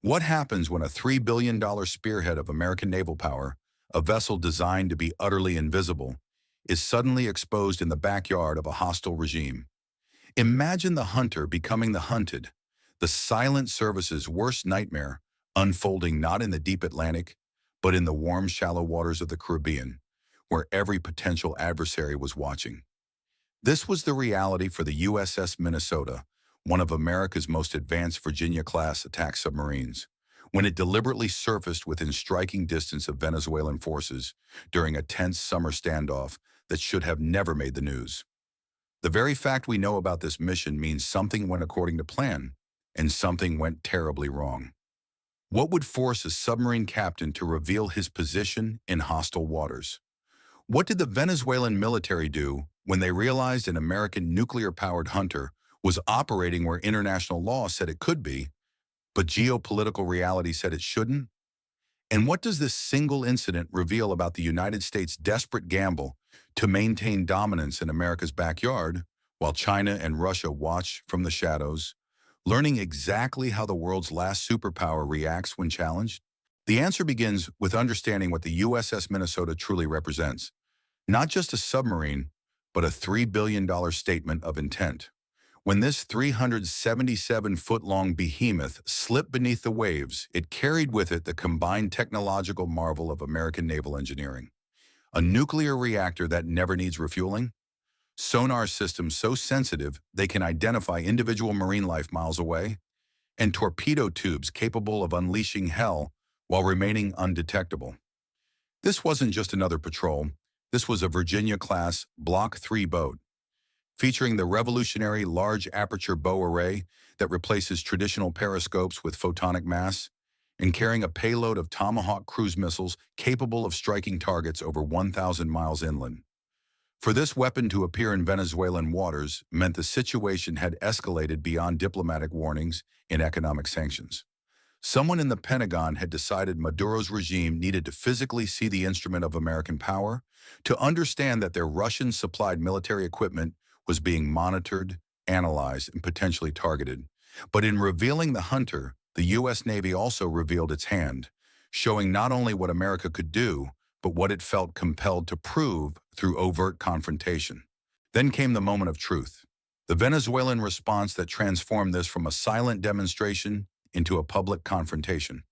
What happens when a $3 billion spearhead of American naval power, a vessel designed to be utterly invisible, is suddenly exposed in the backyard of a hostile regime? Imagine the hunter becoming the hunted, the silent service's worst nightmare, unfolding not in the deep Atlantic, but in the warm, shallow waters of the Caribbean, where every potential adversary was watching. This was the reality for the USS Minnesota, one of America's most advanced Virginia-class attack submarines, when it deliberately surfaced within striking distance of Venezuelan forces during a tense summer standoff that should have never made the news. The very fact we know about this mission means something went according to plan, and something went terribly wrong. What would force a submarine captain to reveal his position in hostile waters? What did the Venezuelan military do when they realized an American nuclear-powered hunter was operating where international law said it could be, but geopolitical reality said it shouldn't? And what does this single incident reveal about the United States' desperate gamble to maintain dominance in America's backyard while China and Russia watch from the shadows, learning exactly how the world's last superpower reacts when challenged? The answer begins with understanding what the USS Minnesota truly represents. Not just a submarine, but a $3 billion statement of intent. When this 377-foot-long behemoth slipped beneath the waves, it carried with it the combined technological marvel of American naval engineering. A nuclear reactor that never needs refueling, sonar systems so sensitive they can identify individual marine life miles away, and torpedo tubes capable of unleashing hell while remaining undetectable. This wasn't just another patrol. This was a Virginia-class Block 3 boat, featuring the revolutionary large aperture bow array that replaces traditional periscopes with photonic mass, and carrying a payload of Tomahawk cruise missiles capable of striking targets over 1,000 miles inland. For this weapon to appear in Venezuelan waters meant the situation had escalated beyond diplomatic warnings and economic sanctions. Someone in the Pentagon had decided Maduro's regime needed to physically see the instrument of American power to understand that their Russian-supplied military equipment was being monitored, analyzed, and potentially targeted. But in revealing the hunter, the U.S. Navy also revealed its hand, showing not only what America could do, but what it felt compelled to prove through overt confrontation. Then came the moment of truth, the Venezuelan response that transformed this from a silent demonstration into a public confrontation.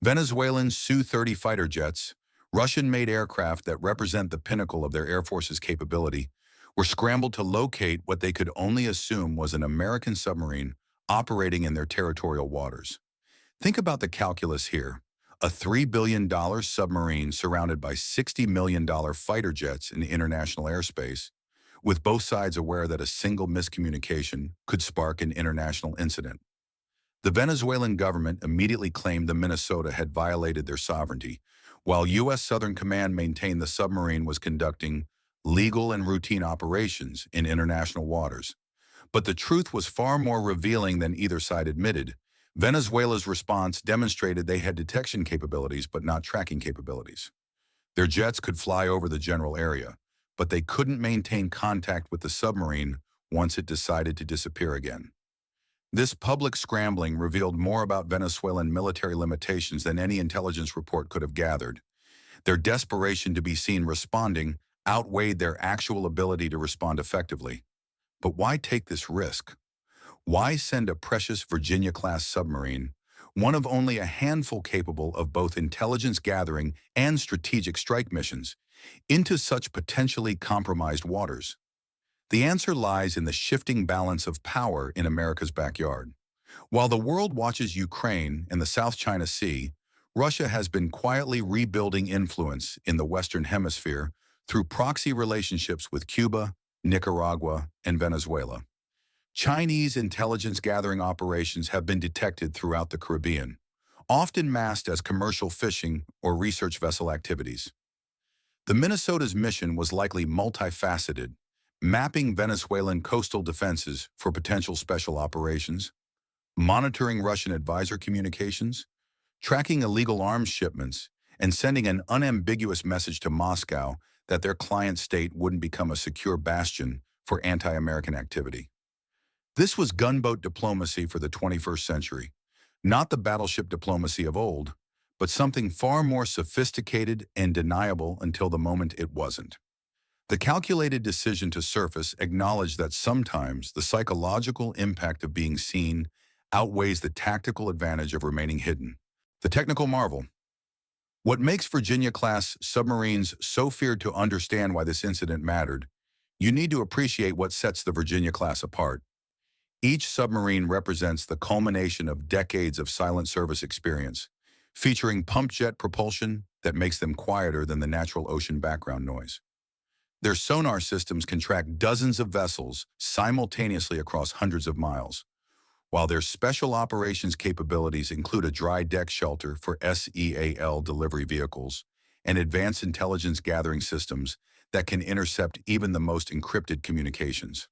Venezuelan Su-30 fighter jets, Russian-made aircraft that represent the pinnacle of their Air Force's capability, were scrambled to locate what they could only assume was an American submarine operating in their territorial waters. Think about the calculus here. A $3 billion submarine surrounded by $60 million fighter jets in international airspace, with both sides aware that a single miscommunication could spark an international incident. The Venezuelan government immediately claimed the Minnesota had violated their sovereignty, while U.S. Southern Command maintained the submarine was conducting legal and routine operations in international waters. But the truth was far more revealing than either side admitted. Venezuela's response demonstrated they had detection capabilities but not tracking capabilities. Their jets could fly over the general area, but they couldn't maintain contact with the submarine once it decided to disappear again. This public scrambling revealed more about Venezuelan military limitations than any intelligence report could have gathered. Their desperation to be seen responding outweighed their actual ability to respond effectively. But why take this risk? Why send a precious Virginia-class submarine, one of only a handful capable of both intelligence gathering and strategic strike missions, into such potentially compromised waters? The answer lies in the shifting balance of power in America's backyard. While the world watches Ukraine and the South China Sea, Russia has been quietly rebuilding influence in the Western Hemisphere through proxy relationships with Cuba, Nicaragua, and Venezuela. Chinese intelligence gathering operations have been detected throughout the Caribbean, often masked as commercial fishing or research vessel activities. The Minnesota's mission was likely multifaceted, mapping Venezuelan coastal defenses for potential special operations, monitoring Russian advisor communications, tracking illegal arms shipments, and sending an unambiguous message to Moscow that their client state wouldn't become a secure bastion for anti-American activity. This was gunboat diplomacy for the 21st century, Not the battleship diplomacy of old, but something far more sophisticated and deniable until the moment it wasn't. The calculated decision to surface acknowledged that sometimes the psychological impact of being seen outweighs the tactical advantage of remaining hidden. The technical marvel. What makes Virginia-class submarines so feared? To understand why this incident mattered, you need to appreciate what sets the Virginia-class apart. Each submarine represents the culmination of decades of silent service experience, featuring pump jet propulsion that makes them quieter than the natural ocean background noise. Their sonar systems can track dozens of vessels simultaneously across hundreds of miles, while their special operations capabilities include a dry deck shelter for SEAL delivery vehicles and advanced intelligence gathering systems that can intercept even the most encrypted communications.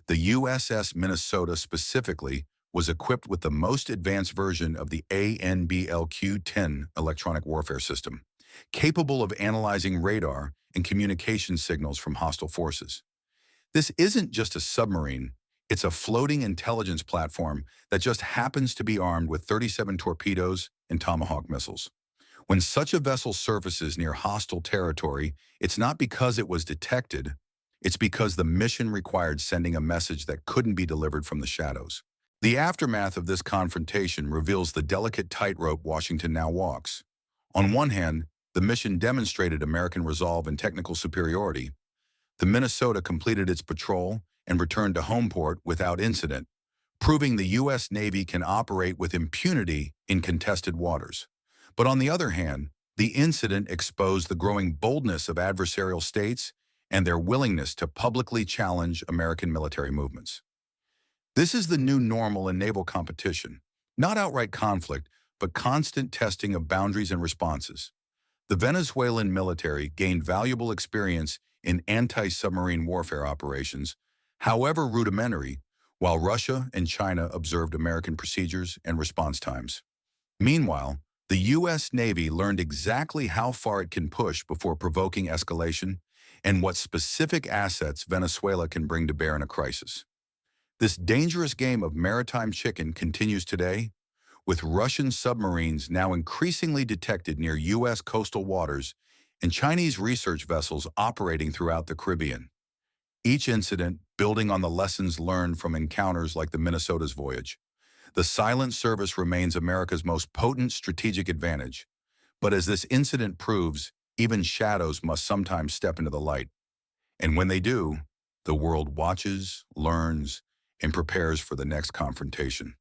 The USS Minnesota specifically was equipped with the most advanced version of the ANBLQ-10 electronic warfare system, capable of analyzing radar and communication signals from hostile forces. This isn't just a submarine, it's a floating intelligence platform that just happens to be armed with 37 torpedoes and Tomahawk missiles. When such a vessel surfaces near hostile territory, it's not because it was detected, it's because the mission required sending a message that couldn't be delivered from the shadows. The aftermath of this confrontation reveals the delicate tightrope Washington now walks. On one hand, the mission demonstrated American resolve and technical superiority. The Minnesota completed its patrol and returned to home port without incident, proving the U.S. Navy can operate with impunity in contested waters. But on the other hand, the incident exposed the growing boldness of adversarial states and their willingness to publicly challenge American military movements. This is the new normal in naval competition, not outright conflict, but constant testing of boundaries and responses. The Venezuelan military gained valuable experience in anti-submarine warfare operations, however rudimentary, while Russia and China observed American procedures and response times. Meanwhile, the U.S. Navy learned exactly how far it can push before provoking escalation and what specific assets Venezuela can bring to bear in a crisis. This dangerous game of maritime chicken continues today, with Russian submarines now increasingly detected near U.S. coastal waters and Chinese research vessels operating throughout the Caribbean. Each incident building on the lessons learned from encounters like the Minnesota's voyage. The silent service remains America's most potent strategic advantage. But as this incident proves, even shadows must sometimes step into the light. And when they do, the world watches, learns, and prepares for the next confrontation.